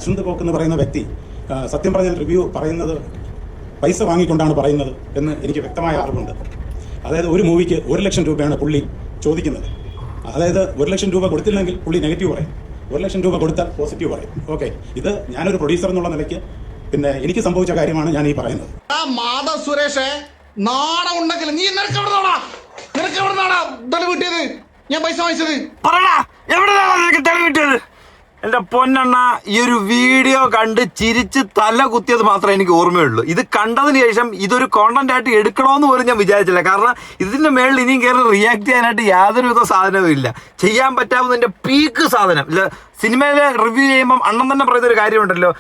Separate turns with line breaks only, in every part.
Ashwanth coke എന്ന് പറയുന്ന വ്യക്തി സത്യം പറഞ്ഞാൽ റിവ്യൂ പറയുന്നത് പൈസ വാങ്ങിക്കൊണ്ടാണ് പറയുന്നത് എന്ന് എനിക്ക് വ്യക്തമായ അറിവുണ്ട്. അതായത് ഒരു മൂവിക്ക് 1 ലക്ഷം രൂപയാണ് പുള്ളി ചോദിക്കുന്നത്. അതായത് 1 ലക്ഷം രൂപ കൊടുത്തില്ലെങ്കിൽ പുള്ളി നെഗറ്റീവ് പറയും, 1 ലക്ഷം രൂപ കൊടുത്താൽ പോസിറ്റീവ് പറയും. ഓക്കെ, ഇത് ഞാനൊരു പ്രൊഡ്യൂസർ എന്നുള്ള നിലയ്ക്ക് പിന്നെ എനിക്ക് സംഭവിച്ച കാര്യമാണ് ഞാൻ ഈ പറയുന്നത്.
മാധവ് സുരേഷ് നാണം ഉണ്ടെങ്കിൽ നീ നിനക്ക് എവിടുന്നാടാ തെളിവ് കിട്ടിയത്? ഞാൻ പൈസ വാങ്ങിച്ചത്
പറയടാ, എവിടെയാണ് നിനക്ക് തെളിവ് കിട്ടിയത്? എന്റെ പൊന്നെണ്ണ, ഈ ഒരു വീഡിയോ കണ്ട് ചിരിച്ച് തല കുത്തിയത് മാത്രമേ എനിക്ക് ഓർമ്മയുള്ളൂ. ഇത് കണ്ടതിന് ശേഷം ഇതൊരു കോണ്ടന്റ് ആയിട്ട് എടുക്കണമെന്ന് പോലും ഞാൻ വിചാരിച്ചില്ല. കാരണം ഇതിന്റെ മേളിൽ ഇനിയും കയറി റിയാക്ട് ചെയ്യാനായിട്ട് യാതൊരുവിധ സാധനവും ഇല്ല. ചെയ്യാൻ പറ്റാവുന്നതിന്റെ പീക്ക് സാധനം ഇല്ല. സിനിമയിലെ റിവ്യൂ ചെയ്യുമ്പം അണ്ണൻ തന്നെ പറയുന്ന ഒരു കാര്യമുണ്ടല്ലോ,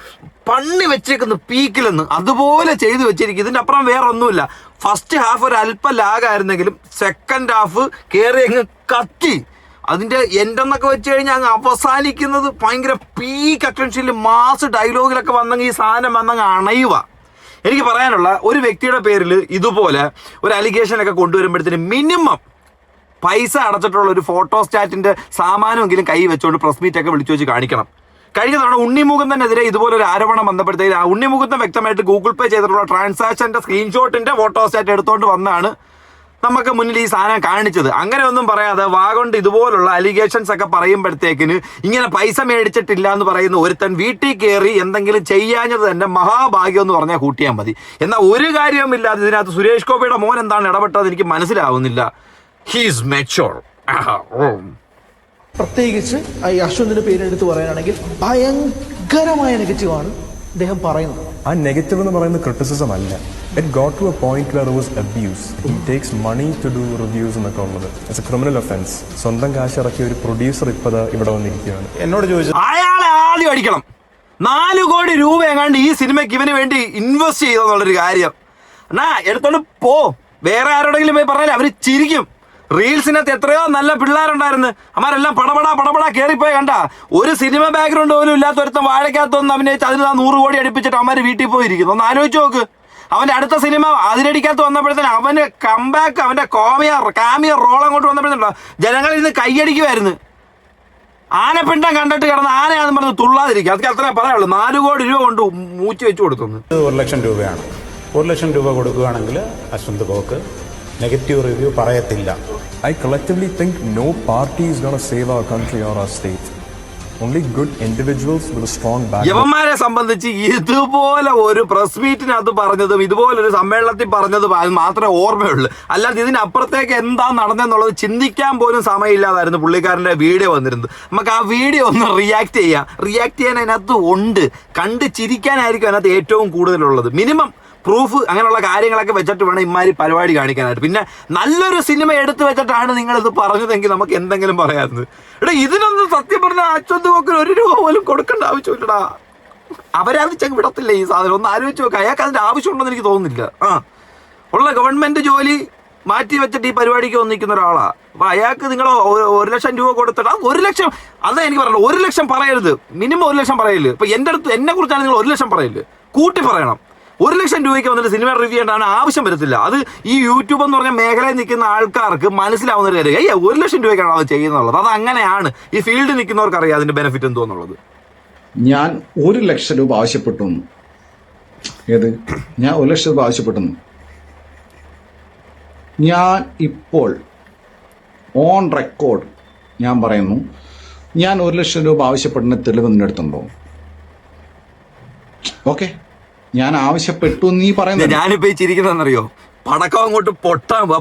പണ്ണി വെച്ചേക്കുന്നു പീക്കിലെന്ന്, അതുപോലെ ചെയ്തു വെച്ചിരിക്കും. ഇതിന്റെ അപ്പുറം വേറെ ഒന്നുമില്ല. ഫസ്റ്റ് ഹാഫ് ഒരു അല്പം ലാഗായിരുന്നെങ്കിലും സെക്കൻഡ് ഹാഫ് കയറി അങ്ങ് കത്തി. അതിന്റെ എൻഡെന്നൊക്കെ വെച്ച് കഴിഞ്ഞാൽ അങ്ങ് അവസാനിക്കുന്നത് ഭയങ്കര പീക്ക് അറ്റൻഷനിൽ മാസ് ഡയലോഗിലൊക്കെ വന്നെങ്കിൽ ഈ സാധനം വന്നങ്ങ് അണയുക. എനിക്ക് പറയാനുള്ള, ഒരു വ്യക്തിയുടെ പേരിൽ ഇതുപോലെ ഒരു അലിഗേഷനൊക്കെ കൊണ്ടുവരുമ്പോഴത്തേന് മിനിമം പൈസ അടച്ചിട്ടുള്ള ഒരു ഫോട്ടോസ്റ്റാറ്റിന്റെ സാമാനമെങ്കിലും കൈ വെച്ചുകൊണ്ട് പ്രസ് മീറ്റ് ഒക്കെ വിളിച്ചു വെച്ച് കാണിക്കണം. കഴിഞ്ഞ തവണ ഉണ്ണിമുകുന്ദനെതിരെ ഇതുപോലെ ഒരു ആരോപണം വന്നപ്പോഴത്തേക്ക് ആ ഉണ്ണിമുകുന്ദൻ വ്യക്തമായിട്ട് ഗൂഗിൾ പേ ചെയ്തിട്ടുള്ള ട്രാൻസാക്ഷന്റെ സ്ക്രീൻഷോട്ടിന്റെ ഫോട്ടോസ്റ്റാറ്റ് എടുത്തുകൊണ്ട് വന്നാണ് നമുക്ക് മുന്നിൽ ഈ സാധനം കാണിച്ചത്. അങ്ങനെ ഒന്നും പറയാതെ വാഗോണ്ട് ഇതുപോലുള്ള അലിഗേഷൻസ് ഒക്കെ പറയുമ്പോഴത്തേക്കിന് ഇങ്ങനെ പൈസ മേടിച്ചിട്ടില്ല എന്ന് പറയുന്ന ഒരുത്തൻ വീട്ടിൽ കയറി എന്തെങ്കിലും ചെയ്യാഞ്ഞത് തന്നെ മഹാഭാഗ്യം എന്ന് പറഞ്ഞാൽ കൂട്ടിയാൽ മതി. എന്നാൽ ഒരു കാര്യവും ഇല്ലാതെ ഇതിനകത്ത് സുരേഷ് ഗോപിയുടെ മോൻ എന്താണ് ഇടപെട്ടത് എനിക്ക് മനസ്സിലാവുന്നില്ല. He's mature.
പ്രത്യേകിച്ച് ഈ അശ്വന്തിന്റെ പേരെടുത്ത് പറയാനാണെങ്കിൽ ഭയങ്കരമായ നെഗറ്റീവാണ് അദ്ദേഹം പറയുന്നത്.
ആ നെഗറ്റീവ് എന്ന് പറയുന്നത് ക്രിറ്റിസിസം അല്ല. It got to a point where was abuse. He takes money to do reviews എന്നൊക്കെ ഉള്ളത് ഇറ്റ്സ് എ ക്രിമിനൽ ഒഫൻസ്. സ്വന്തം കാശ് ഇറക്കിയ ഒരു പ്രൊഡ്യൂസർ ഇപ്പോൾ ഇവിടെ വന്നിരിക്കുകയാണ്.
എന്നോട് ചോദിച്ചു,
അയാളെ ആദ്യം അടിക്കണം. 4 കോടി രൂപ എങ്ങാണ്ട് ഈ സിനിമയ്ക്ക് ഇവന് വേണ്ടി ഇൻവെസ്റ്റ് ചെയ്തെന്നുള്ളൊരു കാര്യം എന്നാ എടുത്തോണ്ട് പോ. വേറെ ആരോടെങ്കിലും പോയി പറഞ്ഞാൽ അവര് ചിരിക്കും. റീൽസിനകത്ത് എത്രയോ നല്ല പിള്ളേരുണ്ടായിരുന്നു, അവരെല്ലാം പടപടാ കയറിപ്പോയി. കണ്ട ഒരു സിനിമ ബാക്ക്ഗ്രൗണ്ട് പോലും ഇല്ലാത്ത ഒരുത്തം വാഴയ്ക്കകത്തൊന്നും അഭിനയിച്ച് അതിന് 100 കോടി അടുപ്പിച്ചിട്ട് അവന്മാര് വീട്ടിൽ പോയിരിക്കുന്നു. ഒന്ന് ആലോചിച്ച് നോക്ക്. അവന്റെ അടുത്ത സിനിമ അതിരടിക്കകത്ത് വന്നപ്പോഴത്തേന് അവന് കംബാക്ക്, അവന്റെ കാമിയ റോൾ അങ്ങോട്ട് വന്നപ്പോഴത്തേനോ ജനങ്ങളിൽ നിന്ന് കൈയടിക്കുമായിരുന്നു. ആനപ്പിണ്ടം കണ്ടിട്ട് കിടന്ന് ആനയാണെന്ന് പറഞ്ഞ് തുള്ളാതിരിക്കും. അതൊക്കെ അത്രേ പറയാനുള്ളൂ. 4 കോടി രൂപ കൊണ്ട് മൂച്ച് വെച്ച് കൊടുത്തു.
1 ലക്ഷം രൂപയാണ്. 1 ലക്ഷം രൂപ കൊടുക്കുകയാണെങ്കിൽ അശ്വന്ത് കോക്ക് നെഗറ്റീവ് റിവ്യൂ പറയത്തില്ല.
I collectively think no party is going to save our country or our state. Only good individuals with a strong background.
യവന്മാരെ സംബന്ധിച്ച് ഇതുപോലെ ഒരു പ്രസ് മീറ്റിനകത്ത് പറഞ്ഞതും ഇതുപോലൊരു സമ്മേളനത്തിൽ പറഞ്ഞതും മാത്രമേ ഓർമ്മയുള്ളൂ. അല്ലാതെ ഇതിനപ്പുറത്തേക്ക് എന്താ നടന്നെന്നുള്ളത് ചിന്തിക്കാൻ പോലും സമയമില്ലാതായിരുന്നു പുള്ളിക്കാരൻ്റെ വീഡിയോ വന്നിരുന്നത്. നമുക്ക് ആ വീഡിയോ ഒന്ന് റിയാക്ട് ചെയ്യാൻ അതിനകത്ത് ഉണ്ട്. കണ്ട് ചിരിക്കാനായിരിക്കും അതിനകത്ത് ഏറ്റവും കൂടുതലുള്ളത്. മിനിമം പ്രൂഫ് അങ്ങനെയുള്ള കാര്യങ്ങളൊക്കെ വെച്ചിട്ട് വേണം ഇമാരി പരിപാടി കാണിക്കാനായിട്ട്. പിന്നെ നല്ലൊരു സിനിമ എടുത്തു വെച്ചിട്ടാണ് നിങ്ങളിത് പറഞ്ഞതെങ്കിൽ നമുക്ക് എന്തെങ്കിലും പറയാറുണ്ട്. എടാ, ഇതിനൊന്നും സത്യം പറഞ്ഞാൽ അശ്വന്ത് കോക്കിന് 1 രൂപ പോലും കൊടുക്കേണ്ട ആവശ്യമില്ലടാ. അവരത് ചെങ്ങ് വിടത്തില്ല ഈ സാധനം. ഒന്ന് ആലോചിച്ച് നോക്കുക. അയാൾക്ക് അതിൻ്റെ ആവശ്യമുണ്ടെന്ന് എനിക്ക് തോന്നുന്നില്ല. ഉള്ള ഗവൺമെന്റ് ജോലി മാറ്റി വെച്ചിട്ട് ഈ പരിപാടിക്ക് വന്നിരിക്കുന്ന ഒരാളാ. അപ്പൊ അയാൾക്ക് നിങ്ങൾ 1 ലക്ഷം രൂപ കൊടുത്തിട്ട് 1 ലക്ഷം, അതാ എനിക്ക് പറയുന്നത്. 1 ലക്ഷം പറയരുത്, മിനിമം 1 ലക്ഷം പറയല്. ഇപ്പൊ എന്റെ അടുത്ത് എന്നെ കുറിച്ചാണ് നിങ്ങൾ 1 ലക്ഷം പറയല്, കൂട്ടി പറയണം. 1 ലക്ഷം രൂപയ്ക്ക് വന്നിട്ട് സിനിമ റിവ്യൂ ചെയ്യേണ്ടതാണ് ആവശ്യം വരത്തില്ല. അത് ഈ യൂട്യൂബ് എന്ന് പറഞ്ഞ മേഖലയിൽ നിൽക്കുന്ന ആൾക്കാർക്ക് മനസ്സിലാവുന്ന ഒരു കാര്യം. 1 ലക്ഷം രൂപയ്ക്കാണ് അത് ചെയ്യുന്നുള്ളത്. അത് അങ്ങനെയാണ്. ഈ ഫീൽഡിൽ നിൽക്കുന്നവർക്ക് അറിയാം അതിന്റെ ബെനിഫിറ്റ് എന്തോന്നുള്ളത്.
ഞാൻ 1 ലക്ഷം രൂപ ആവശ്യപ്പെട്ടു. ഞാൻ 1 ലക്ഷം രൂപ ആവശ്യപ്പെട്ടു. ഞാൻ ഇപ്പോൾ ഓൺ റെക്കോർഡ് ഞാൻ പറയുന്നു, ഞാൻ 1 ലക്ഷം രൂപ ആവശ്യപ്പെടുന്ന തെളിവ് നിന്റെ അടുത്തുണ്ടോ? ഓക്കെ, ഞാൻ ആവശ്യപ്പെട്ടു നീ പറയുന്നത്.
ഞാനിപ്പോ ഈ ചിരിക്കുന്നറിയോ, പടക്കം അങ്ങോട്ട്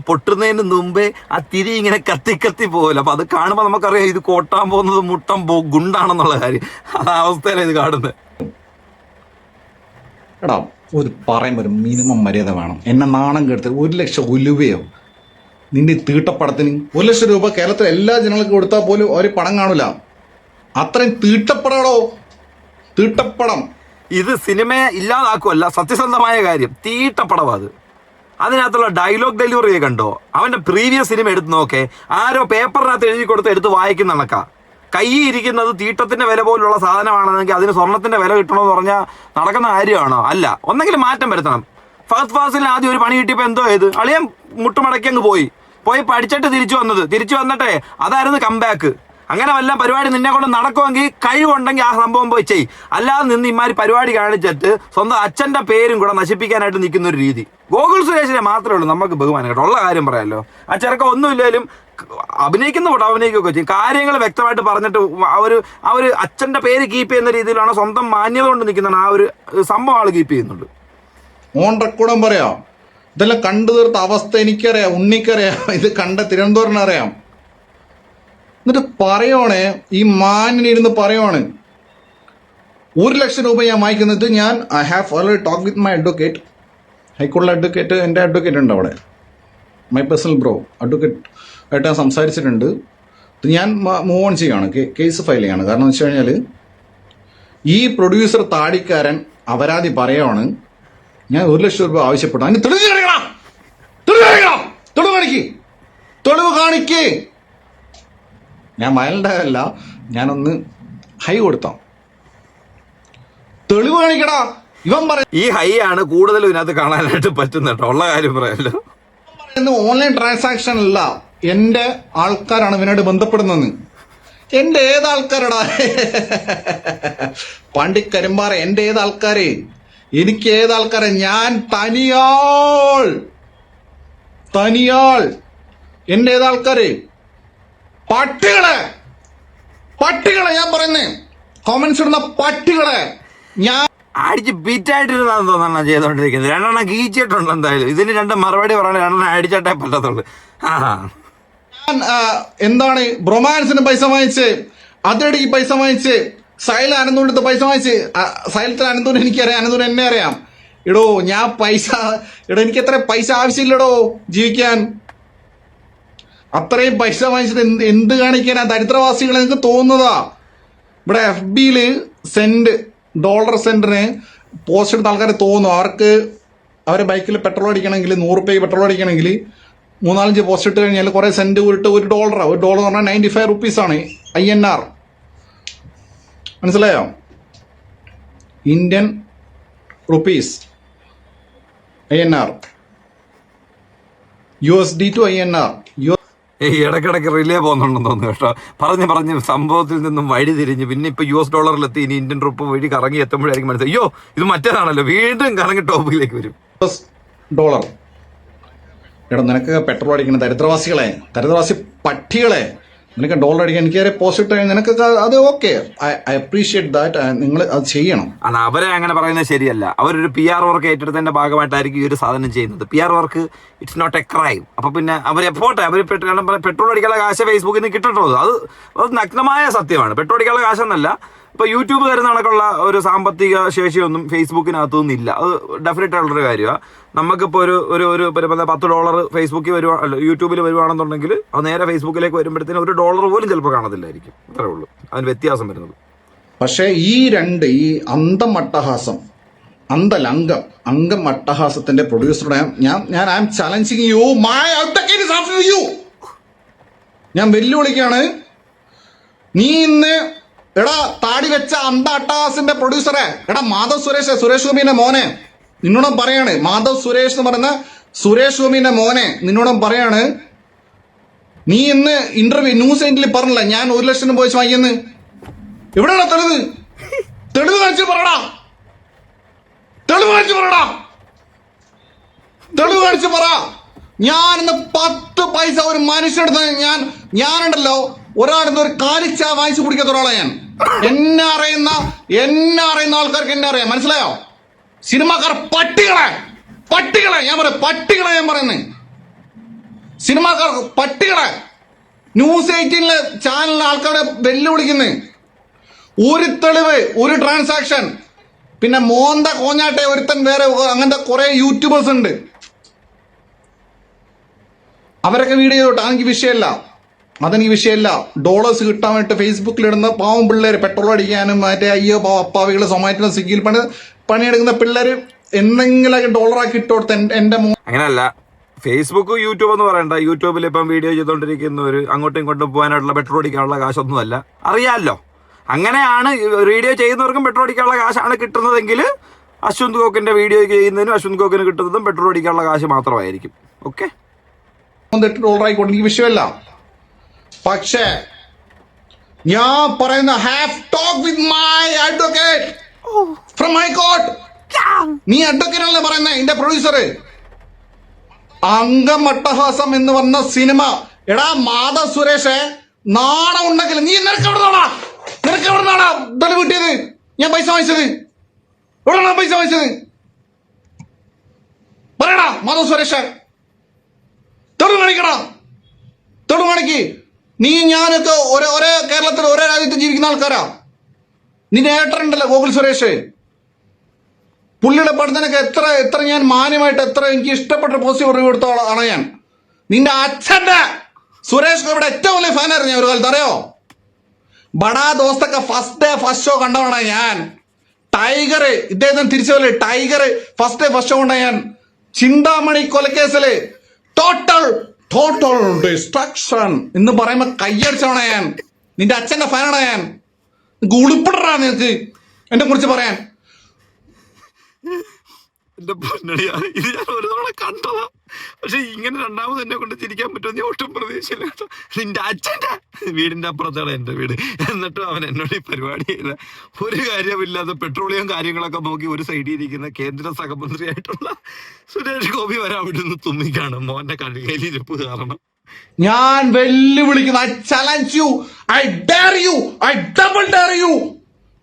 പൊട്ടുന്നതിന് മുമ്പേ ആ തിരി ഇങ്ങനെ കത്തി പോകില്ല. അപ്പൊ അത് കാണുമ്പോ നമുക്കറിയാം ഇത് കൊട്ടാൻ പോകുന്നത് ഗുണ്ടാണെന്നുള്ള കാര്യം. ആ അവസ്ഥയിലാണ് ഇത് കാണുന്നത്.
എടാ, പറയുമ്പോൾ ഒരു മിനിമം മര്യാദ വേണം. എന്നെ നാണം കെടുത്ത് 1 ലക്ഷം ഉലുവയോ നിന്റെ തീട്ടപ്പടത്തിന്? 1 ലക്ഷം രൂപ കേരളത്തിലെ എല്ലാ ജനങ്ങൾക്കും കൊടുത്താൽ പോലും ഒരു പണം കാണൂല. അത്രയും തീട്ടപ്പടോ, തീട്ടപ്പടം.
ഇത് സിനിമയെ ഇല്ലാതാക്കുമല്ല, സത്യസന്ധമായ കാര്യം. തീട്ടപ്പടവാ അത്. അതിനകത്തുള്ള ഡയലോഗ് ഡെലിവറി കണ്ടോ? അവന്റെ പ്രീവിയസ് സിനിമ എടുത്ത് നോക്കേ. ആരോ പേപ്പറിനകത്ത് എഴുതി കൊടുത്ത് എടുത്ത് വായിക്കുന്ന കണക്കാ. കൈ ഇരിക്കുന്നത് തീട്ടത്തിന്റെ വില പോലുള്ള സാധനമാണെന്നെങ്കിൽ അതിന് സ്വർണത്തിന്റെ വില കിട്ടണമെന്ന് പറഞ്ഞാൽ നടക്കുന്ന കാര്യമാണോ? അല്ല. ഒന്നെങ്കിലും മാറ്റം വരുത്തണം. ഫഹദ് ഫാസിലിന് ആദ്യം ഒരു പണി കിട്ടിയപ്പോൾ എന്തോ ചെയ്ത് അളിയൻ മുട്ടുമടക്കി അങ്ങ് പോയി പഠിച്ചിട്ട് തിരിച്ചു വന്നിട്ടേ അതായിരുന്നു കംബാക്ക്. അങ്ങനെ വല്ല പരിപാടി നിന്നെ കൊണ്ട് നടക്കുമെങ്കിൽ കഴിവുണ്ടെങ്കിൽ ആ സംഭവം പോയി ചെയ്. അല്ലാതെ നിന്ന് ഇമാതിരി പരിപാടി കാണിച്ചിട്ട് സ്വന്തം അച്ഛന്റെ പേരും കൂടെ നശിപ്പിക്കാനായിട്ട് നിൽക്കുന്ന ഒരു രീതി. ഗോകുൽ സുരേഷിനെ മാത്രമേ ഉള്ളൂ നമുക്ക് ബഹുമാനം കേട്ടോ. ഉള്ള കാര്യം പറയാമല്ലോ. ആ ചെറുക്ക ഒന്നുമില്ലെങ്കിലും അഭിനയിക്കുന്ന പോട്ടെ, അഭിനയിക്കുകയൊക്കെ ചെയ്യും. കാര്യങ്ങൾ വ്യക്തമായിട്ട് പറഞ്ഞിട്ട് ആ ഒരു അച്ഛന്റെ പേര് കീപ്പ് ചെയ്യുന്ന രീതിയിലാണ് സ്വന്തം മാന്യത കൊണ്ട് നിൽക്കുന്ന ആ ഒരു സംഭവം ആൾ കീപ്പ് ചെയ്യുന്നുണ്ട്.
ഓൺ റെക്കോർഡും പറയാം. ഇതെല്ലാം കണ്ടു തീർത്ത അവസ്ഥ എനിക്കറിയാം, ഉണ്ണിക്കറിയാം, ഇത് കണ്ട തിരുവനന്തപുരത്തിനറിയാം. എന്നിട്ട് പറയുവാണ്, ഈ മാനിനിരുന്ന് പറയുവാണ് 1 ലക്ഷം രൂപ ഞാൻ വാങ്ങിക്കുന്നത്. ഞാൻ I have already talk with my advocate, ഹൈക്കോടതി അഡ്വക്കേറ്റ്, എൻ്റെ അഡ്വക്കേറ്റ് ഉണ്ട് അവിടെ, മൈ പേഴ്സണൽ ബ്രോ അഡ്വക്കേറ്റ് ആയിട്ട് ഞാൻ സംസാരിച്ചിട്ടുണ്ട്. ഇത് ഞാൻ മൂവ് ഓൺ ചെയ്യുകയാണ്, കേസ് ഫയൽ ചെയ്യാണ്. കാരണം എന്ന് വെച്ച് കഴിഞ്ഞാൽ ഈ പ്രൊഡ്യൂസർ താടിക്കാരൻ അപരാധി പറയുവാണ് ഞാൻ 1 ലക്ഷം രൂപ ആവശ്യപ്പെട്ടു. അതിന് തെളിവ് കാണിക്കണം, തെളിവ് കാണിക്കേ. ഞാൻ വയലൻ്റല്ല, ഞാനൊന്ന് ഹൈ കൊടുത്താം, തെളിവ് കാണിക്കടാ. ഇവൻ
ഈ ഹൈ ആണ് കൂടുതലും ഇതിനകത്ത് കാണാനായിട്ട് പറ്റുന്നുണ്ടോ, ഉള്ള കാര്യം പറയാമല്ലോ.
ഓൺലൈൻ ട്രാൻസാക്ഷൻ അല്ല, എന്റെ ആൾക്കാരാണ് ഇവനായിട്ട് ബന്ധപ്പെടുന്നത്. എന്റെ ഏത് ആൾക്കാരടാ പണ്ടിക്കരിമ്പാറ, എന്റെ ഏത് ആൾക്കാരെ, എനിക്ക് ഏത് ആൾക്കാരെ? ഞാൻ തനിയാൾ. എന്റെ ഏത് ആൾക്കാരെ? പട്ടികളെ ഞാൻ പറയുന്നേ, കോമന്റ്സ് ഇടുന്ന പട്ടികളെ ഞാൻ
അടിച്ച് ബീറ്റായിട്ടിരുന്നാന്ന് തോന്നണം ചെയ്തോണ്ടിരിക്കുന്നത്. 2 എണ്ണം കീച്ചിട്ടുണ്ട് എന്തായാലും. ഇതിന് 2 മറുപടി പറയണ 2 എണ്ണം അടിച്ചിട്ടേ പറ്റത്തുള്ളൂ.
ഞാൻ എന്താണ് ബ്രൊമാൻസിന് പൈസ വാങ്ങിച്ച്, അതിരടിക്ക് പൈസ വാങ്ങിച്ച്, സൈല അനന്തൂരിന്റെ പൈസ വാങ്ങിച്ച്. സൈലത്തിൽ അനന്തൂർ എനിക്കറിയാം, അനന്തൂർ എന്നെ അറിയാം. ഞാൻ എനിക്ക് എത്ര പൈസ ആവശ്യമില്ലടോ ജീവിക്കാൻ. അത്രയും പൈസ വാങ്ങിച്ചിട്ട് എന്ത് കാണിക്കാനാ ദരിദ്രവാസികളെ നിങ്ങൾക്ക് തോന്നുന്നതാ? ഇവിടെ FBയില് ഡോളർ സെന്റിന് പോസ്റ്റ് എടുത്ത ആൾക്കാരെ തോന്നും അവരെ ബൈക്കിൽ പെട്രോൾ അടിക്കണമെങ്കിൽ 100 രൂപയ്ക്ക് പെട്രോൾ അടിക്കണമെങ്കിൽ 3-4 പോസ്റ്റ് ഇട്ട് കഴിഞ്ഞാൽ കുറെ സെന്റ് ഇട്ട് $1 എന്ന് പറഞ്ഞാൽ 95 റുപ്പീസാണ് INR. മനസ്സിലായോ? Indian rupees INR, USD to INR.
ഇടയ്ക്കിടയ്ക്ക് റിലേ പോകുന്നുണ്ടെന്ന് തോന്നുന്നു കേട്ടോ. പറഞ്ഞ് സംഭവത്തിൽ നിന്നും വഴി തിരിഞ്ഞ് പിന്നെ ഇപ്പൊ $ഡോളറിലെത്തി, ഇനി ഇന്ത്യൻ റുപ്പ് വഴി കറങ്ങി എത്തുമ്പോഴായിരിക്കും മനസ്സിലായി, അയ്യോ ഇത് മറ്റേതാണല്ലോ, വീണ്ടും കറങ്ങി ടോപ്പിലേക്ക് വരും.
$. നിനക്ക് പെട്രോൾ അടിക്കുന്ന ദരിദ്രവാസി പട്ടികളെ, നിനക്ക് ഡോളർ അടിക്കാൻ എനിക്ക് പോസ്റ്റ് ഇട്ട് നിനക്കൊക്കെ അത് ഓക്കെ, ഐ അപ്രീഷിയേറ്റ് ദാറ്റ്. നിങ്ങൾ അത് ചെയ്യണം.
അവരെ അങ്ങനെ പറയുന്നത് ശരിയല്ല. അവരൊരു PR വർക്ക് ഏറ്റെടുത്തതിന്റെ ഭാഗമായിട്ടായിരിക്കും ഈ ഒരു സാധനം ചെയ്യുന്നത്. PR work it's not a crime. അപ്പൊ പിന്നെ അവരെ പോട്ടെ, അവർ പെട്രോൾ അടിക്കാനുള്ള കാശ് ഫേസ്ബുക്കിൽ നിന്ന് കിട്ടട്ടോ. അത് നഗ്നമായ സത്യമാണ്. പെട്രോൾ അടിക്കാനുള്ള കാശെന്നല്ല, ഇപ്പൊ യൂട്യൂബ് തരുന്ന കണക്കുള്ള ഒരു സാമ്പത്തിക ശേഷിയൊന്നും ഫേസ്ബുക്കിനകത്തൊന്നും ഇല്ല. അത് ഡെഫിനറ്റ് ആയിട്ടുള്ളൊരു കാര്യമാണ്. നമുക്കിപ്പോൾ ഒരു $10 ഫേസ്ബുക്കിൽ യൂട്യൂബിൽ വരുവാണെന്നുണ്ടെങ്കിൽ അത് നേരെ ഫേസ്ബുക്കിലേക്ക് വരുമ്പോഴത്തേനും $1 പോലും ചിലപ്പോൾ കാണത്തില്ലായിരിക്കും. അത്രേ ഉള്ളൂ അതിന് വ്യത്യാസം വരുന്നത്.
പക്ഷേ ഈ അംഗം അട്ടഹാസത്തിന്റെ പ്രൊഡ്യൂസറുടെ ഞാൻ ഐ എം ചാലഞ്ചിങ് യു, ഞാൻ വെല്ലുവിളിക്കാണ്. നീ ഇന്ന് താടി വെച്ച അട്ടഹാസിന്റെ പ്രൊഡ്യൂസറെ, മാധവ് സുരേഷ് ഗോപിന്റെ മോനെ, നിന്നോടും പറയാണ്, മാധവ് സുരേഷ് എന്ന് പറയുന്ന സുരേഷ് ഗോപിന്റെ മോനെ, നിന്നോടും പറയാണ്, നീ ഇന്ന് ന്യൂസ് 8 പറഞ്ഞില്ല ഞാൻ 1 ലക്ഷം പോയി വാങ്ങിയെന്ന്. എവിടെയാണോ തെളിവ് കാണിച്ച് പറയടാ, തെളിവ് കാണിച്ച് പറ. ഞാൻ ഇന്ന് 10 പൈസ ഒരു മനുഷ്യടുത്ത് ഞാനുണ്ടല്ലോ ഒരാടുന്ന് ഒരു കാലിച്ച വാങ്ങിച്ചു കുടിക്കാത്ത ഒരാളെ ഞാൻ. എന്നെ അറിയുന്ന ആൾക്കാർക്ക് എന്നെ അറിയാം, മനസ്സിലായോ? സിനിമാക്കാർ പട്ടികളെ ഞാൻ പറയുന്നത്, സിനിമാക്കാർ പട്ടികളെ. ന്യൂസ് 18 ചാനലിലെ ആൾക്കാരെ വെല്ലുവിളിക്കുന്നത്. ഒരു തെളിവ്, ഒരു ട്രാൻസാക്ഷൻ. പിന്നെ മോന്ത കോഞ്ഞാട്ടെ ഒരുത്തൻ വേറെ അങ്ങനത്തെ കുറെ യൂട്യൂബേഴ്സ് ഉണ്ട്, അവരൊക്കെ വീഡിയോ ചെയ്തോട്ടെ, അതെനിക്ക് വിഷയമല്ല. ഡോളേഴ്സ് കിട്ടാൻ വേണ്ടിട്ട് ഫേസ്ബുക്കിലിടുന്ന പാവം പിള്ളേർ, പെട്രോൾ അടിക്കാനും മറ്റേ അയ്യോ അപ്പാവികള് സൊമാറ്റോ സ്വിഗ്ഗിയിൽ പണിയെടുക്കുന്ന പിള്ളേര് എന്തെങ്കിലുമൊക്കെ ഡോളറാക്കി ഇട്ടോടുത്ത് എന്റെ
അങ്ങനെയല്ല. ഫേസ്ബുക്ക് യൂട്യൂബ് എന്ന് പറയണ്ട, യൂട്യൂബിൽ ഇപ്പം വീഡിയോ ചെയ്തോണ്ടിരിക്കുന്നവർ അങ്ങോട്ടും ഇങ്ങോട്ടും പോകാനായിട്ടുള്ള പെട്രോൾ അടിക്കാനുള്ള കാശൊന്നുമല്ല, അറിയാമല്ലോ. അങ്ങനെയാണ് വീഡിയോ ചെയ്യുന്നവർക്കും പെട്രോൾ അടിക്കാനുള്ള കാശാണ് കിട്ടുന്നതെങ്കിൽ അശ്വന്ത് ഗോക്കിന്റെ വീഡിയോ ചെയ്യുന്നതിനും അശ്വന്ത് ഗോക്കിന് കിട്ടുന്നതും പെട്രോൾ അടിക്കാനുള്ള കാശ് മാത്രമായിരിക്കും. ഓക്കെ,
$8 ആയിക്കോട്ടെ, എനിക്ക് വിഷയമല്ല. പക്ഷേ ഞാൻ പറയുന്ന have talk with my advocate from my court. നീ അഡ്വക്കേറ്റ് അല്ലേ പറയുന്നത്, എന്റെ പ്രൊഡ്യൂസർ. അംഗമട്ടഹാസം എന്ന് പറഞ്ഞ സിനിമ, എടാ മാധവ് സുരേഷ്, നാണം ഉണ്ടെങ്കിൽ നീ നിനക്ക് എവിടെ നാടാ ഇതല്ല കിട്ടിയത്? ഞാൻ പൈസ വാങ്ങിച്ചത് എവിടെയാണ് പൈസ വാങ്ങിച്ചത്? പറയടാ മാധവ് സുരേഷ്, തെളിവ് കാണിക്കടാ, തെളിവ് കാണിക്ക്. നീ ഞാനൊക്കെ ഒരേ കേരളത്തിൽ ഒരേ രാജ്യത്ത് ജീവിക്കുന്ന ആൾക്കാരാ. നിന്റെ ഏട്ടനുണ്ടല്ലോ ഗോകുൽ സുരേഷ്, പുള്ളിയുടെ പഠനത്തിനൊക്കെ എത്ര ഞാൻ മാന്യമായിട്ട് എത്ര എനിക്ക് ഇഷ്ടപ്പെട്ട പോസിറ്റീവ് റിവ്യൂ കൊടുത്ത ആളാണ് ഞാൻ. നിന്റെ അച്ഛന്റെ സുരേഷ് ഗോപിയുടെ ഏറ്റവും വലിയ ഫാനായിരുന്നു ഞാൻ ഒരു കാലത്ത്, അറിയോ? ബടാ ദോസ്തൊക്കെ ഫസ്റ്റ് ഷോ കണ്ടവണ ഞാൻ. ടൈഗർ, ഇദ്ദേഹത്തിന് തിരിച്ചു പോലെ ടൈഗർ ഫസ്റ്റ് ഷോ കൊണ്ട ഞാൻ. ചിന്താമണി കൊലക്കേസില് ടോട്ടൽ ഡിസ്ട്രക്ഷൻ എന്ന് പറയുമ്പോ കയ്യടിച്ചവണ ഞാൻ. നിന്റെ അച്ഛന്റെ ഫാനാണ് ഞാൻ. ഉളുപ്പിടറാ നിനക്ക് എന്നെ കുറിച്ച് പറയാൻ.
എന്റെ പൊന്നടിയാ, ഇത് ഞാൻ ഒരു തവണ കണ്ടതാ, പക്ഷെ ഇങ്ങനെ രണ്ടാമത് എന്നെ കൊണ്ട് ചിരിക്കാൻ പറ്റുമെന്ന് ഞാൻ ഒട്ടും പ്രതീക്ഷയില്ല കേട്ടോ. നിന്റെ അച്ഛൻ്റെ വീടിന്റെ അപ്പുറത്താണ് എന്റെ വീട്, എന്നിട്ടും അവൻ എന്നോട് ഈ പരിപാടി ചെയ്ത ഒരു കാര്യമില്ലാതെ പെട്രോളിയം കാര്യങ്ങളൊക്കെ നോക്കി ഒരു സൈഡിൽ ഇരിക്കുന്ന കേന്ദ്ര സഹമന്ത്രിയായിട്ടുള്ള സുരേഷ് ഗോപി വരെ അവിടെ നിന്ന് തുമ്മിക്കാണ് മോന്റെ കഴുകയിലിരിപ്പ് കാരണം.
ഞാൻ വെല്ലുവിളിക്കുന്നു, I challenge you, I dare you, I double dare you.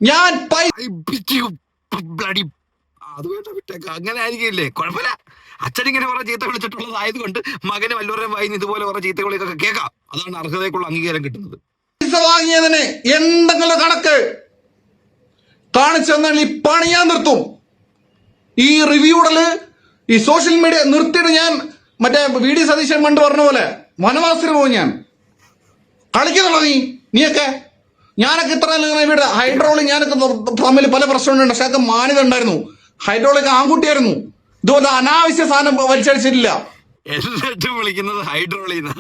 ഞാൻ
അത് വേണ്ട വിട്ടേക്ക, അങ്ങനെ ആയിരിക്കില്ലേ, കുഴപ്പമില്ല. അച്ഛനിങ്ങനെ കുറെ ചീത്ത വിളിച്ചിട്ടുള്ളതായതുകൊണ്ട് മകന് വല്ലവരുടെ വായിന്ന് ഇതുപോലെ കുറെ ചീത്ത വിളിയൊക്കെ കേൾക്കാം. അതാണ് അർഹതയ്ക്കുള്ള അംഗീകാരം കിട്ടുന്നത്.
പൈസ വാങ്ങിയതിന് എന്തെങ്കിലും കണക്ക് കാണിച്ചു തന്നാൽ ഈ പണി ഞാൻ നിർത്തും. ഈ റിവ്യൂടല് ഈ സോഷ്യൽ മീഡിയ നിർത്തിയിട്ട് ഞാൻ മറ്റേ VD സതീശൻ പണ്ട് പറഞ്ഞ പോലെ വനവാസത്തിന് പോകും. ഞാൻ കളിക്കുന്നുള്ളൂ നീയൊക്കെ. ഞാനൊക്കെ ഇത്ര ഇവിടെ ഹൈഡ്രോളിക് ഞാനൊക്കെ തമ്മിൽ പല പ്രശ്നങ്ങളുണ്ട്, പക്ഷെ അതൊക്കെ മാന്യത ഉണ്ടായിരുന്നു. ഹൈഡ്രോളിക് ആൺകുട്ടിയായിരുന്നു, ഇതുപോലെ അനാവശ്യ സാധനം വലിച്ചടിച്ചിട്ടില്ല.
എന്നിട്ടും വിളിക്കുന്നത് ഹൈഡ്രോളിന്ന്.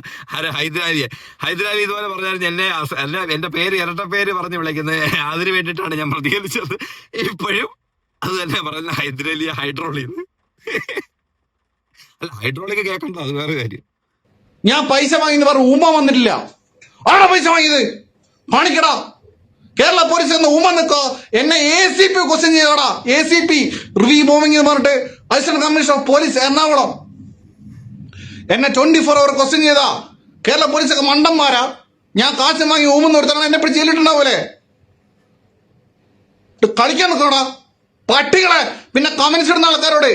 ഹൈദരാലി ഇതുപോലെ പറഞ്ഞാൽ എന്റെ പേര് ഇരട്ട പേര് പറഞ്ഞ് വിളിക്കുന്നത്. അതിന് വേണ്ടിയിട്ടാണ് ഞാൻ പ്രതികരിച്ചത്. ഇപ്പോഴും അത് തന്നെ പറയുന്നത് ഹൈഡ്രോളിന്ന്. അല്ല, ഹൈഡ്രോളിക് കേൾക്കണ്ട, അത് വേറെ കാര്യം.
ഞാൻ പൈസ വാങ്ങിയെന്ന് പറഞ്ഞ ഊമ വന്നിട്ടില്ല. ആണോ പൈസ വാങ്ങിയത്? കാണിക്കടാ. കേരള പോലീസ് എന്ന ഊമ നിൽക്കോ. എന്നെ ACP ക്വസ്റ്റ്യൻ ചെയ്യടാ. ACP റിവ്യൂ ബോംബിംഗ് എന്ന് പറഞ്ഞിട്ട് assistant commissioner of police Ernakulam എന്നെ 24 hour ക്വസ്റ്റ്യൻ ചെയ്താ. കേരള പോലീസൊക്കെ മണ്ടന്മാരാ. ഞാൻ കാശ് വാങ്ങി ഊമെന്ന് കൊടുത്താണ് എന്നെ പിടിച്ച് ജയിലിട്ടുണ്ടാവൂലേ. കളിക്കാൻ നിൽക്കണോടാ പട്ടികളെ. പിന്നെ കമന്റ്സ് ഇടുന്ന ആൾക്കാരോട്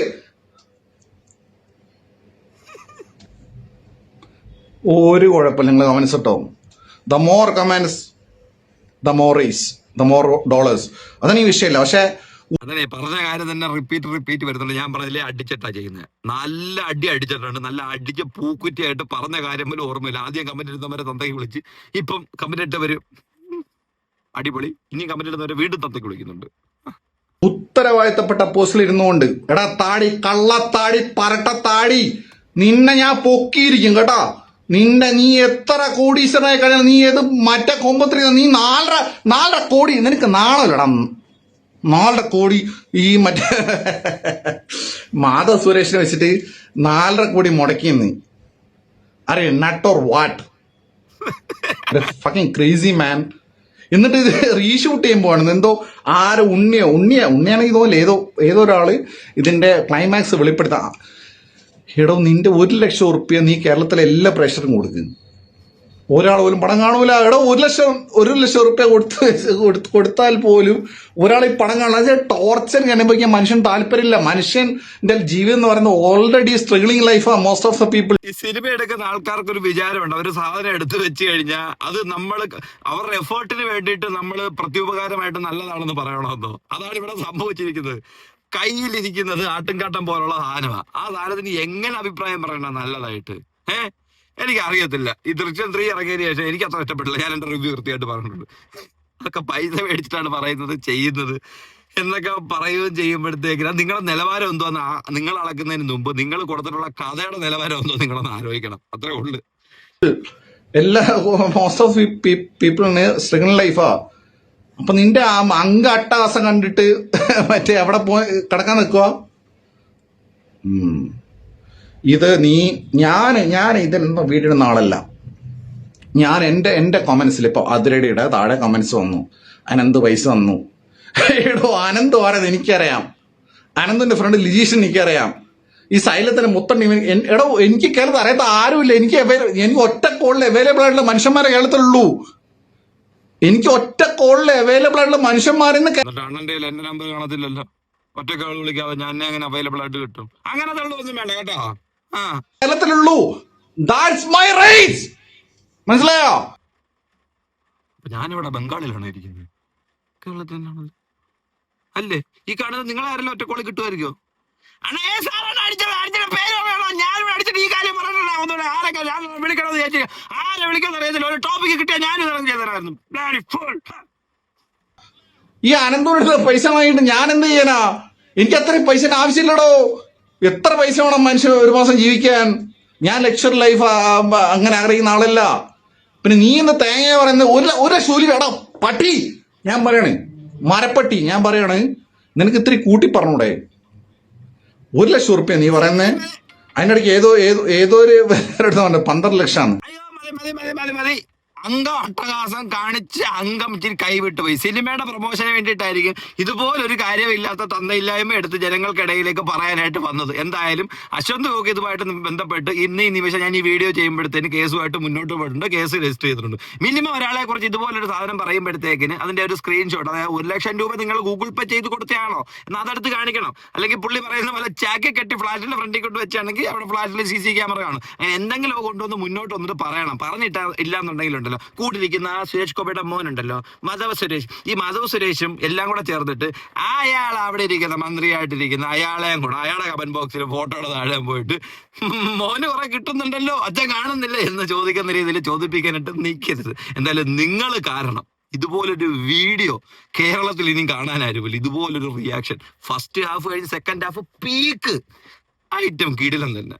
ഒരു കുഴപ്പമില്ല, നിങ്ങൾ കമന്റ്സ് ഇട്ടോ. The more comments the more reach the more dollars. അതാണ് ഈ വിഷയമില്ല. പക്ഷെ
അതന്നെ പറഞ്ഞ കാര്യം തന്നെ റിപ്പീറ്റ് വരുന്നുണ്ട്. ഞാൻ പറഞ്ഞില്ലേ, അടിച്ചിട്ടാ ചെയ്യുന്നത്. നല്ല അടിച്ചിട്ടുണ്ട്, നല്ല അടിച്ച് പൂക്കുറ്റിയായിട്ട് പറഞ്ഞ കാര്യം പോലും ഓർമ്മയില്ല. ആദ്യം കമന്റ് ഇടുന്നവരെ തന്തയ്ക്ക് വിളിച്ച്, ഇപ്പം കമന്റ് ഇട്ടവര് അടിപൊളി, ഇനിയും കമന്റ് ഇടുന്നവരെ വീണ്ടും തന്തയ്ക്ക് വിളിക്കുന്നുണ്ട്.
ഉത്തരവാദിത്തപ്പെട്ട പോസ്റ്റിൽ ഇരുന്നുകൊണ്ട് എടാ താടി, കള്ളത്താടി, പരട്ടത്താടി, നിന്നെ ഞാൻ പൊക്കിയിരിക്കും കേട്ടാ. നീ എത്ര കോടീശ്വരനായി കഴിഞ്ഞാൽ നീ ഏത് മറ്റേ കൊമ്പത്തിൽ നീ 4.5 കോടി നിനക്ക് നാളല്ലടാ. 4.5 കോടി ഈ മറ്റേ മാധവ് സുരേഷിനെ വെച്ചിട്ട് 4.5 കോടി മുടക്കിയെന്ന് അരെ നട്ട് ഓർ വാട്ട് ഫക്കിംഗ് ക്രേസി മാൻ. എന്നിട്ട് ഇത് റീഷൂട്ട് ചെയ്യുമ്പോഴാണ് എന്തോ ആരോ ഉണ്ണിയാണെങ്കിൽ തോന്നില്ല, ഏതോ ഒരാള് ഇതിന്റെ ക്ലൈമാക്സ് വെളിപ്പെടുത്താം. എടോ നിന്റെ 1 ലക്ഷം ഉറുപ്പ്യ നീ കേരളത്തിലെ എല്ലാ പ്രേക്ഷകർക്കും കൊടുക്കും. ഒരാൾ പോലും പടം കാണൂല. എടോ 1 ലക്ഷം ഉറുപ്പ്യ കൊടുത്താൽ പോലും ഒരാൾ ഈ പടം കാണാൻ. അത് ടോർച്ചർ അനുഭവിക്കാൻ മനുഷ്യൻ താല്പര്യമില്ല. മനുഷ്യന്റെ ജീവിതം എന്ന് പറയുന്നത് ഓൾറെഡി സ്ട്രഗിളിംഗ് ലൈഫാ മോസ്റ്റ് ഓഫ് ദ പീപ്പിൾ.
ഈ സിനിമ എടുക്കുന്ന ആൾക്കാർക്ക് ഒരു വിചാരമുണ്ട്, ഒരു സാധനം എടുത്തു വെച്ച് കഴിഞ്ഞാൽ അത് നമ്മൾ അവരുടെ എഫേർട്ടിന് വേണ്ടിയിട്ട് നമ്മൾ പ്രത്യുപകാരമായിട്ട് നല്ലതാണെന്ന് പറയണമെന്നോ. അതാണ് ഇവിടെ സംഭവിച്ചിരിക്കുന്നത്. കയ്യിലിരിക്കുന്നത് ആട്ടുംകാട്ടം പോലുള്ള സാധനമാണ്. ആ സാധനത്തിന് എങ്ങനെ അഭിപ്രായം പറയണ നല്ലതായിട്ട്? എനിക്ക് അറിയത്തില്ല. ഈ ദൃശ്യം 3 ഇറങ്ങിയതിന് ശേഷം എനിക്ക് അത്ര ഇഷ്ടപ്പെട്ടില്ല. ഞാൻ എന്റെ റിവ്യൂ കൃത്യമായിട്ട് പറഞ്ഞിട്ടുണ്ട്. അതൊക്കെ പൈസ മേടിച്ചിട്ടാണ് പറയുന്നത്, ചെയ്യുന്നത് എന്നൊക്കെ പറയുകയും ചെയ്യുമ്പോഴത്തേക്കിന് നിങ്ങളുടെ നിലവാരം എന്തോന്ന് നിങ്ങൾ അളക്കുന്നതിന് മുമ്പ് നിങ്ങൾ കൊടുത്തിട്ടുള്ള കഥയുടെ നിലവാരം എന്തോ നിങ്ങളൊന്ന് ആലോചിക്കണം. അത്രേ ഉള്ളു.
എല്ലാ മോസ്റ്റ് ഓഫ് പീപ്പിളിന് സ്ട്രഗിളിംഗ് ലൈഫാ. അപ്പൊ നിന്റെ ആ അട്ടഹാസം കണ്ടിട്ട് മറ്റേ അവിടെ പോയി കിടക്കാൻ നിൽക്കുക. ഇത് ഞാൻ ഇതിലൊന്നും വീടിടുന്ന ആളല്ല. ഞാൻ എൻ്റെ കമന്റ്സിൽ ഇപ്പോൾ അതിരടിയുടെ താഴെ കമന്റ്സ് വന്നു, അനന്ത് പൈസ തന്നു. എടോ അനന്ത് ആരെന്ന് എനിക്കറിയാം, അനന്തിന്റെ ഫ്രണ്ട് ലിജീഷൻ എനിക്കറിയാം, ഈ സൈലത്തിന് മുത്തണ്ണി എടോ എനിക്ക് കേരളത്തിൽ അറിയാത്ത ആരുമില്ല. എനിക്ക് ഒറ്റ കോളിൽ അവൈലബിൾ ആയിട്ടുള്ള മനുഷ്യന്മാരെ കേരളത്തിലുള്ളൂ. എനിക്ക് ഒറ്റ കോളിൽ അവൈലബിൾ ആയിട്ടുള്ള മനുഷ്യന്മാരെന്ന്
അണ്ണന്റെ എന്റെ നമ്പർ കാണത്തില്ലല്ലോ, ഒറ്റ കോൾ വിളിക്കാതെ ഞാൻ എങ്ങനെ അവൈലബിൾ ആയിട്ട് കിട്ടും? അങ്ങനെ തള്ളൊന്നും വേണ്ട കേട്ടോ.
കേരളത്തിലുള്ളൂ. That's my rights. മനസ്സിലായോ?
ഞാനിവിടെ ബംഗാളിലാണ് ഇരിക്കുന്നത്, കേരളത്തിൽ നിന്നാണ് അല്ലേ? ഈ കാണുന്നത് നിങ്ങളെ ആരെല്ലാം ഒറ്റ കോളി കിട്ടുമായിരിക്കോ?
ഈ അനന്തോട് പൈസ വാങ്ങിയിട്ട് ഞാൻ എന്ത് ചെയ്യാനാ? എനിക്ക് അത്രയും പൈസ ആവശ്യമില്ലടോ. എത്ര പൈസ വേണം മനുഷ്യൻ ഒരു മാസം ജീവിക്കാൻ? ഞാൻ ലക്ഷറി ലൈഫ് അങ്ങനെ ആഗ്രഹിക്കുന്ന ആളല്ല. പിന്നെ നീ എന്ന് തേങ്ങ പറയുന്നത് ഒരു ശൂലി എടാ പട്ടി, ഞാൻ പറയണേ മരപ്പട്ടി, ഞാൻ പറയണേ നിനക്ക് ഇത്തിരി കൂട്ടി പറഞ്ഞൂടെ? 1 ലക്ഷം ഉറുപ്പ്യ നീ പറയുന്നേ, അതിൻ്റെ ഇടയ്ക്ക് ഏതോ ഒരു വേറെ 12 ലക്ഷമാണ്.
മതി. അംഗം അട്ടഹാസം കാണിച്ച് അംഗം ഇച്ചിരി കൈവിട്ടു പോയി. സിനിമയുടെ പ്രൊമോഷന് വേണ്ടിയിട്ടായിരിക്കും ഇതുപോലൊരു കാര്യമില്ലാത്ത തന്തയില്ലായ്മ എടുത്ത് ജനങ്ങൾക്കിടയിലേക്ക് പറയാനായിട്ട് വന്നത്. എന്തായാലും അശ്വന്ത് ഗോക്ക് ഇതുമായിട്ട് ബന്ധപ്പെട്ട് ഈ നിമിഷം ഞാൻ ഈ വീഡിയോ ചെയ്യുമ്പോഴത്തേന് കേസുമായിട്ട് മുന്നോട്ട് പോയിട്ടുണ്ട്, കേസ് രജിസ്റ്റർ ചെയ്തിട്ടുണ്ട്. മിനിമം ഒരാളെ കുറിച്ച് ഇതുപോലൊരു സാധനം പറയുമ്പോഴത്തേക്കിന് അതിന്റെ ഒരു സ്ക്രീൻഷോട്ട്, അതായത് 1 ലക്ഷം രൂപ നിങ്ങൾ ഗൂഗിൾ പേ ചെയ്ത് കൊടുത്തയാണോ എന്നാൽ അതെടുത്ത് കാണിക്കണം. അല്ലെങ്കിൽ പുള്ളി പറയുന്ന പോലെ ചാക്കി കെട്ടി ഫ്ലാറ്റിന്റെ ഫ്രണ്ടിൽ കൊണ്ട് വെച്ചാണെങ്കിൽ അവിടെ ഫ്ലാറ്റിൽ CC ക്യാമറ കാണും. അങ്ങനെ എന്തെങ്കിലും കൊണ്ടുവന്ന് മുന്നോട്ട് വന്നിട്ട് പറയണം. പറഞ്ഞിട്ട് ഇല്ലാന്നുണ്ടെങ്കിലുണ്ടല്ലോ കൂട്ടിരിക്കുന്ന ആ സുരേഷ് ഗോപിയുടെ മോനുണ്ടല്ലോ മാധവ സുരേഷ്, ഈ മാധവ സുരേഷും എല്ലാം കൂടെ ചേർന്നിട്ട് അയാൾ അവിടെ ഇരിക്കുന്ന മന്ത്രിയായിട്ടിരിക്കുന്ന അയാളെയും കൂടെ അയാളുടെ കമന്റ് ബോക്സിൽ ഫോട്ടോയുടെ താഴെ പോയിട്ട് മോന് കുറെ കിട്ടുന്നുണ്ടല്ലോ അച്ഛൻ കാണുന്നില്ല എന്ന് ചോദിക്കുന്ന രീതിയിൽ ചോദിപ്പിക്കാനായിട്ട് നിൽക്കരുത്. എന്തായാലും നിങ്ങൾ കാരണം ഇതുപോലൊരു വീഡിയോ കേരളത്തിൽ ഇനിയും കാണാനായിരുന്നില്ല. ഇതുപോലൊരു റിയാക്ഷൻ ഫസ്റ്റ് ഹാഫ് കഴിഞ്ഞ് സെക്കൻഡ് ഹാഫ് പീക്ക് ഐറ്റം കിടിലം തന്നെ.